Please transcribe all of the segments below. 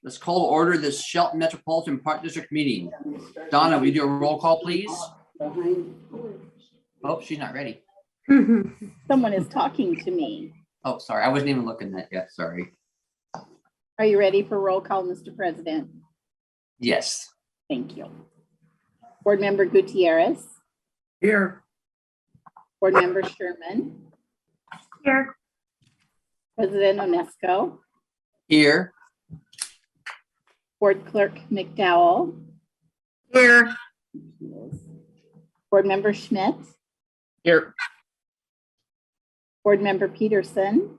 Let's call to order this Shelton Metropolitan Park District meeting. Donna, will you do a roll call, please? Oh, she's not ready. Someone is talking to me. Oh, sorry. I wasn't even looking at that yet. Sorry. Are you ready for roll call, Mr. President? Yes. Thank you. Board Member Gutierrez. Here. Board Member Sherman. Here. President Onesco. Here. Board Clerk McDowell. Here. Board Member Schmidt. Here. Board Member Peterson.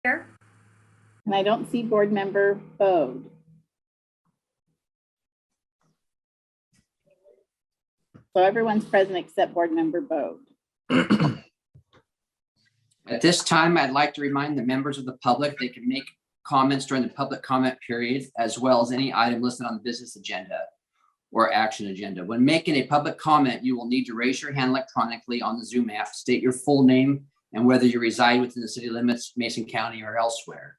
Here. And I don't see Board Member Bode. So everyone's present except Board Member Bode. At this time, I'd like to remind the members of the public they can make comments during the public comment period, as well as any item listed on the business agenda or action agenda. When making a public comment, you will need to raise your hand electronically on the Zoom app, state your full name and whether you reside within the city limits, Mason County, or elsewhere.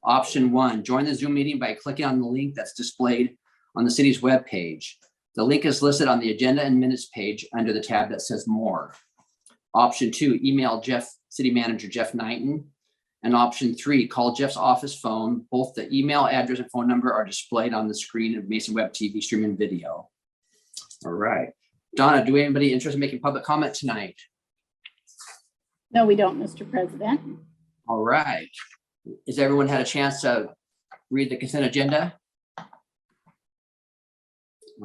Option 1, join the Zoom meeting by clicking on the link that's displayed on the city's webpage. The link is listed on the agenda and minutes page under the tab that says more. Option 2, email City Manager Jeff Knighton. And option 3, call Jeff's office phone. Both the email address and phone number are displayed on the screen of Mason Web TV streaming video. All right. Donna, do we have anybody interested in making public comment tonight? No, we don't, Mr. President. All right. Has everyone had a chance to read the consent agenda? I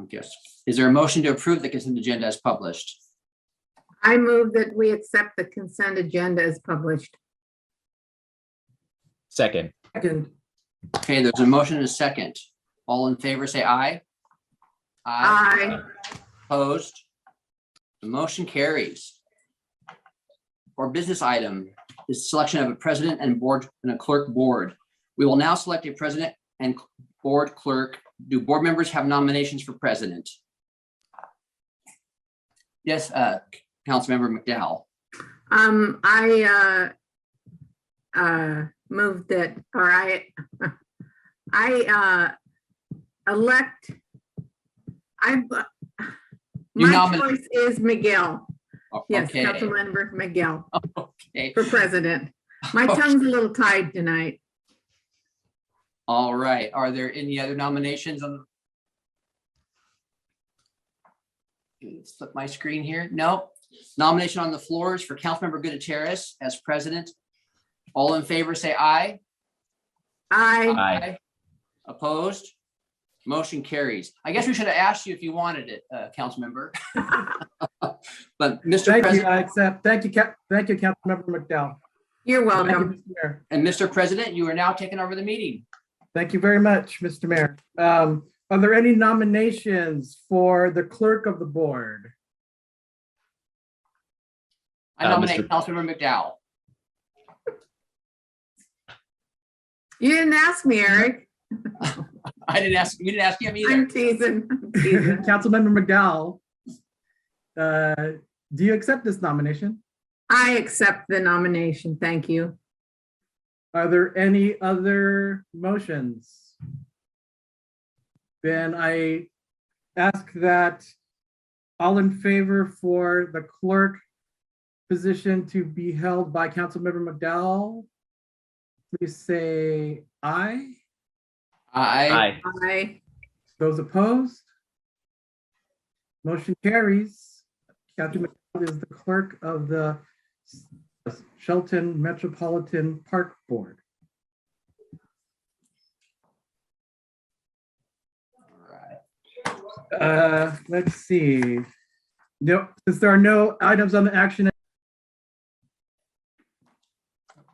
guess. Is there a motion to approve the consent agenda as published? I move that we accept the consent agenda as published. Second. Okay, there's a motion and a second. All in favor, say aye. Aye. Opposed? The motion carries. For business item is selection of a president and board and a clerk board. We will now select a president and board clerk. Do board members have nominations for president? Yes, Councilmember McDowell. I move that, or I elect, my choice is Miguel. Yes, Okay. Councilmember Miguel Okay. for president. My tongue's a little tied tonight. All right. Are there any other nominations on? Let's flip my screen here. No. Nomination on the floor is for Councilmember Gutierrez as president. All in favor, say aye. Aye. Aye. Opposed? Motion carries. I guess we should have asked you if you wanted it, Councilmember. But Mr. Thank President, you. I accept. Thank you, Councilmember McDowell. You're Thank you, welcome. Mr. Mayor. and Mr. President, you are now taking over the meeting. Thank you very much, Mr. Mayor. Are there any nominations for the clerk of the board? I nominate Councilmember McDowell. You didn't ask me, Eric. I didn't ask. You didn't ask him either. I'm teasing. Councilmember McDowell, do you accept this nomination? I accept the nomination. Thank you. Are there any other motions? Then I ask that all in favor for the clerk position to be held by Councilmember McDowell, please say aye. Aye. Aye. Those opposed? Motion carries. Catherine McDowell is the clerk of the Shelton Metropolitan Park Board. All right. Let's see. No, since there are no items on the action.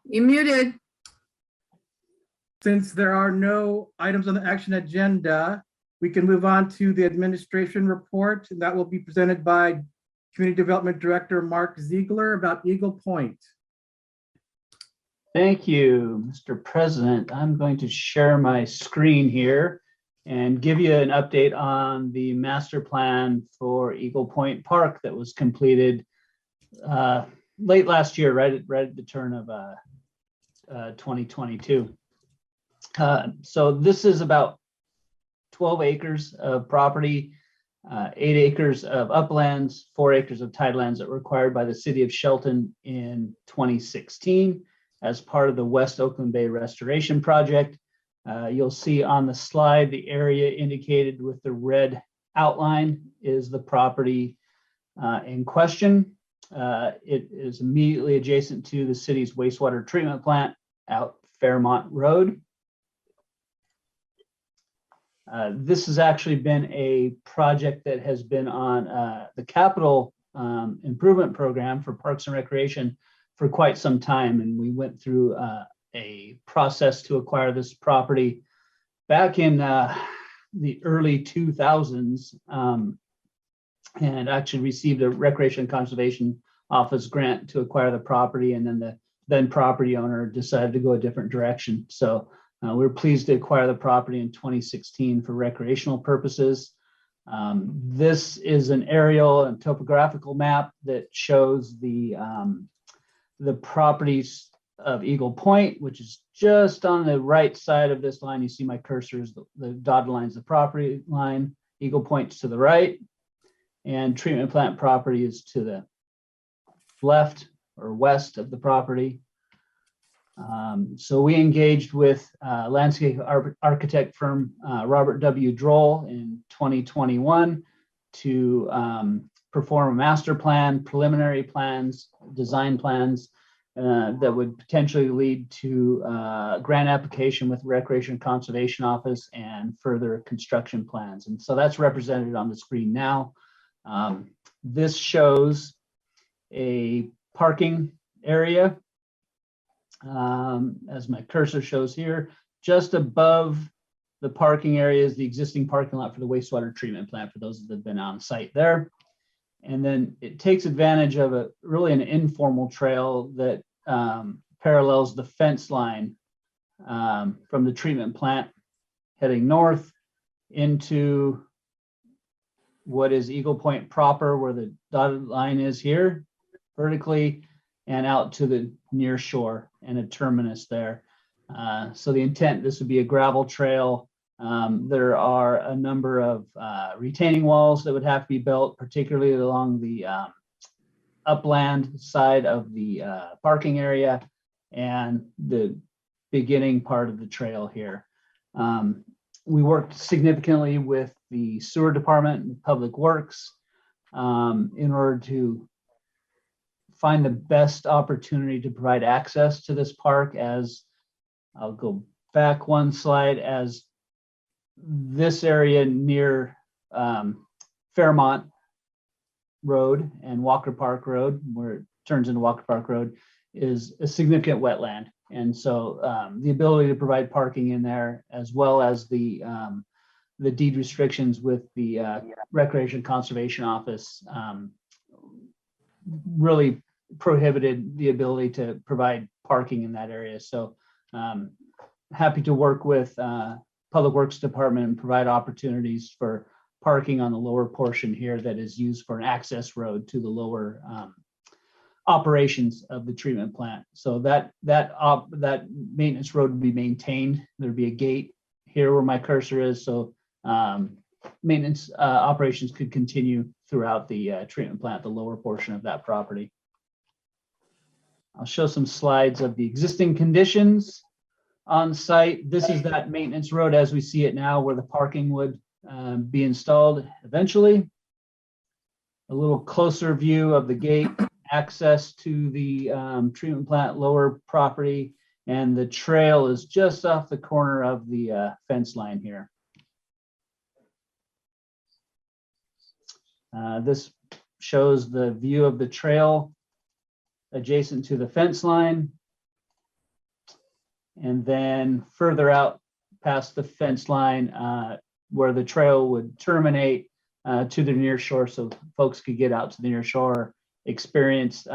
You muted. Since there are no items on the action agenda, we can move on to the administration report, and that will be presented by Community Development Director Mark Ziegler about Eagle Point. Thank you, Mr. President. I'm going to share my screen here and give you an update on the master plan for Eagle Point Park that was completed late last year, right at the turn of 2022. So this is about 12 acres of property, 8 acres of uplands, 4 acres of tidelands that were acquired by the city of Shelton in 2016 as part of the West Oakland Bay Restoration Project. You'll see on the slide, the area indicated with the red outline is the property in question. It is immediately adjacent to the city's wastewater treatment plant out Fairmont Road. This has actually been a project that has been on the capital improvement program for Parks and Recreation for quite some time. And we went through a process to acquire this property back in the early 2000s and actually received a Recreation and Conservation Office grant to acquire the property. And then the then property owner decided to go a different direction. So we're pleased to acquire the property in 2016 for recreational purposes. This is an aerial and topographical map that shows the properties of Eagle Point, which is just on the right side of this line. You see my cursor is the dotted line is the property line. Eagle Point's to the right, and treatment plant property is to the left or west of the property. So we engaged with landscape architect firm Robert W. Droll in 2021 to perform a master plan, preliminary plans, design plans that would potentially lead to grant application with Recreation and Conservation Office and further construction plans. And so that's represented on the screen now. This shows a parking area, as my cursor shows here. Just above the parking area is the existing parking lot for the wastewater treatment plant, for those that have been on site there. And then it takes advantage of an informal trail that parallels the fence line from the treatment plant heading north into what is Eagle Point proper, where the dotted line is here vertically, and out to the near shore and a terminus there. So the intent, this would be a gravel trail. There are a number of retaining walls that would have to be built, particularly along the upland side of the parking area and the beginning part of the trail here. We worked significantly with the sewer department and public works in order to find the best opportunity to provide access to this park. As I'll go back one slide, as this area near Fairmont Road and Walker Park Road, where it turns into Walker Park Road, is a significant wetland. And so the ability to provide parking in there, as well as the deed restrictions with the Recreation Conservation Office, really prohibited the ability to provide parking in that area. So happy to work with Public Works Department and provide opportunities for parking on the lower portion here that is used for an access road to the lower operations of the treatment plant. So that maintenance road would be maintained. There'd be a gate here where my cursor is. So maintenance operations could continue throughout the treatment plant, the lower portion of that property. I'll show some slides of the existing conditions on site. This is that maintenance road as we see it now, where the parking would be installed eventually. A little closer view of the gate, access to the treatment plant lower property, and the trail is just off the corner of the fence line here. This shows the view of the trail adjacent to the fence line. And then further out past the fence line where the trail would terminate to the near shore, so folks could get out to the near shore, experience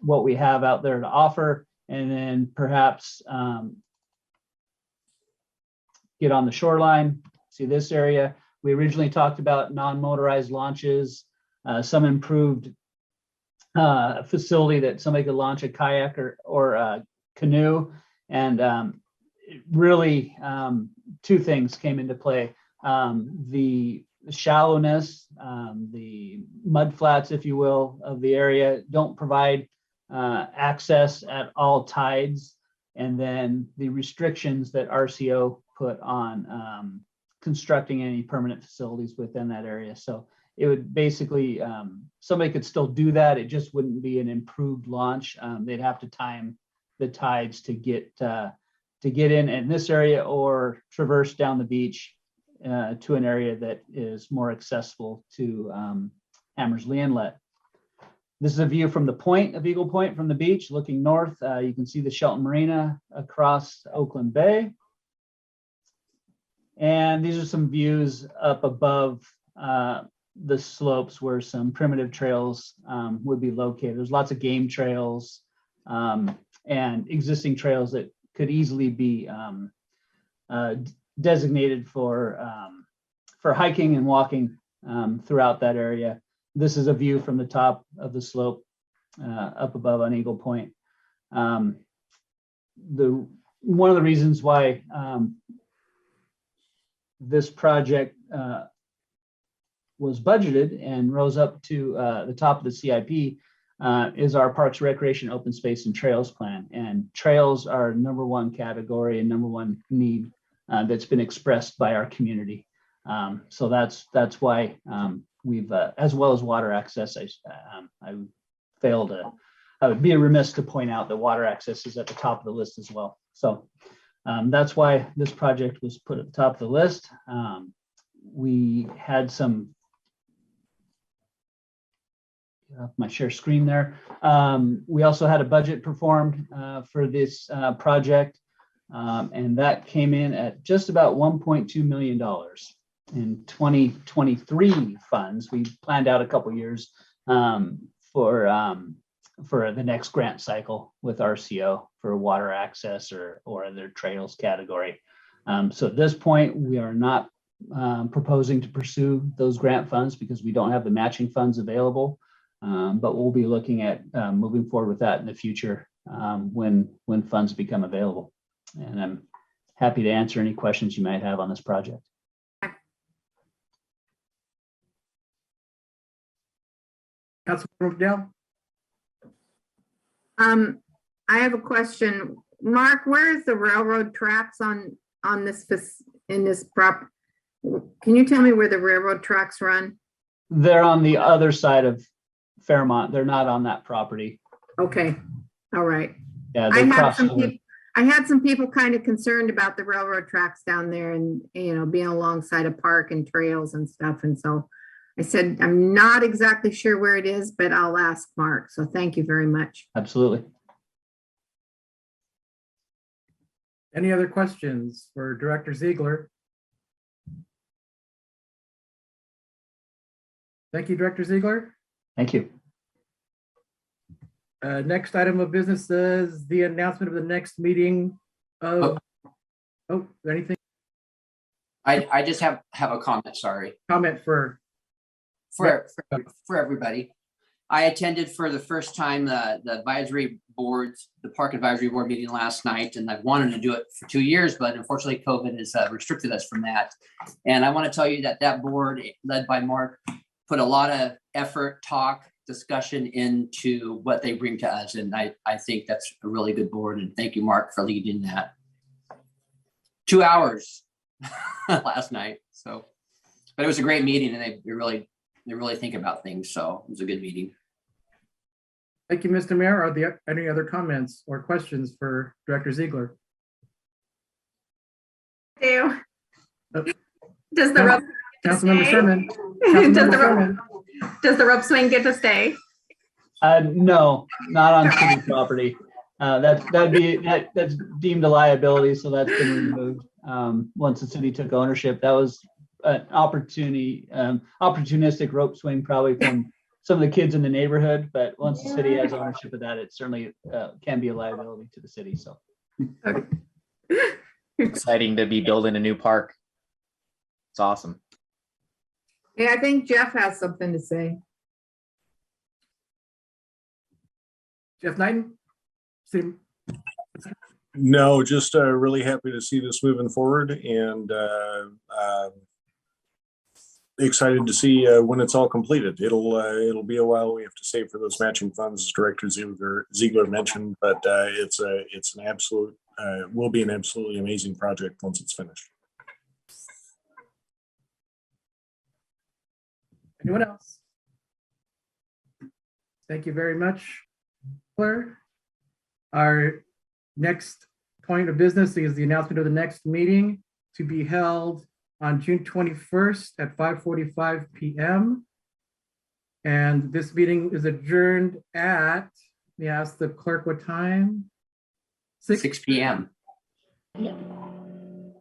what we have out there to offer, and then perhaps get on the shoreline, see this area. We originally talked about non-motorized launches, some improved facility that somebody could launch a kayak or a canoe. And it really, two things came into play. The shallowness, the mud flats, if you will, of the area don't provide access at all tides. And then the restrictions that RCO put on constructing any permanent facilities within that area. So it would basically, somebody could still do that. It just wouldn't be an improved launch. They'd have to time the tides to get in this area or traverse down the beach to an area that is more accessible to Hammersley Inlet. This is a view from the point of Eagle Point from the beach, looking north. You can see the Shelton Marina across Oakland Bay. And these are some views up above the slopes where some primitive trails would be located. There's lots of game trails and existing trails that could easily be designated for hiking and walking throughout that area. This is a view from the top of the slope up above on Eagle Point. One of the reasons why this project was budgeted and rose up to the top of the CIP is our Parks, Recreation, Open Space, and Trails plan. And trails are number one category and number one need that's been expressed by our community. So that's why we've, as well as water access, I would be remiss to point out that water access is at the top of the list as well. So that's why this project was put at the top of the list. We had some, my share screen there. We also had a budget performed for this project, and that came in at just about $1.2 million in 2023 funds. We planned out a couple years for the next grant cycle with RCO for water access or their trails category. So at this point, we are not proposing to pursue those grant funds because we don't have the matching funds available. But we'll be looking at moving forward with that in the future when funds become available. And I'm happy to answer any questions you might have on this project. Councilmember McDowell? I have a question. Mark, where is the railroad tracks on this, in this prop? Can you tell me where the railroad tracks run? They're on the other side of Fairmont. They're not on that property. Okay, all right. Yeah, I they had cross some over. people, I had some people kind of concerned about the railroad tracks down there and, you know, being alongside a park and trails and stuff. And so I said, I'm not exactly sure where it is, but I'll ask Mark. So thank you very much. Absolutely. Any other questions for Director Ziegler? Thank you, Director Ziegler. Thank you. Next item of business is the announcement of the next meeting of, anything, I just have a comment, sorry, comment for, for everybody. I attended for the first time the advisory boards, the park advisory board meeting last night, and I've wanted to do it for 2 years, but unfortunately COVID has restricted us from that. And I want to tell you that that board led by Mark put a lot of effort, talk, discussion into what they bring to us. And I think that's a really good board. And thank you, Mark, for leading that. 2 hours last night. So, but it was a great meeting and they really think about things. So it was a good meeting. thank you, Mr. Mayor. Are there any other comments or questions for Director Ziegler? Do. Oh. Does the rope Councilmember stay? Sherman. Does Councilmember the rope, Sherman. does the rope swing get to stay? No, not on city property. That's deemed a liability, so that's been removed. Once the city took ownership, that was an opportunistic rope swing probably from some of the kids in the neighborhood, but once the city has ownership of that, it certainly can be a liability to the city, so. Exciting to be building a new park. It's awesome. Yeah, I think Jeff has something to say. Jeff Knighton? No, just really happy to see this moving forward and excited to see when it's all completed. It'll be a while. We have to save for those matching funds, as Director Ziegler mentioned, but it's an absolute will be an absolutely amazing project once it's finished. Anyone else? Thank you very much, Claire. Our next point of business is the announcement of the next meeting to be held on June 21st at 5:45 p.m. And this meeting is adjourned at, let me ask the clerk what time? 6 p.m.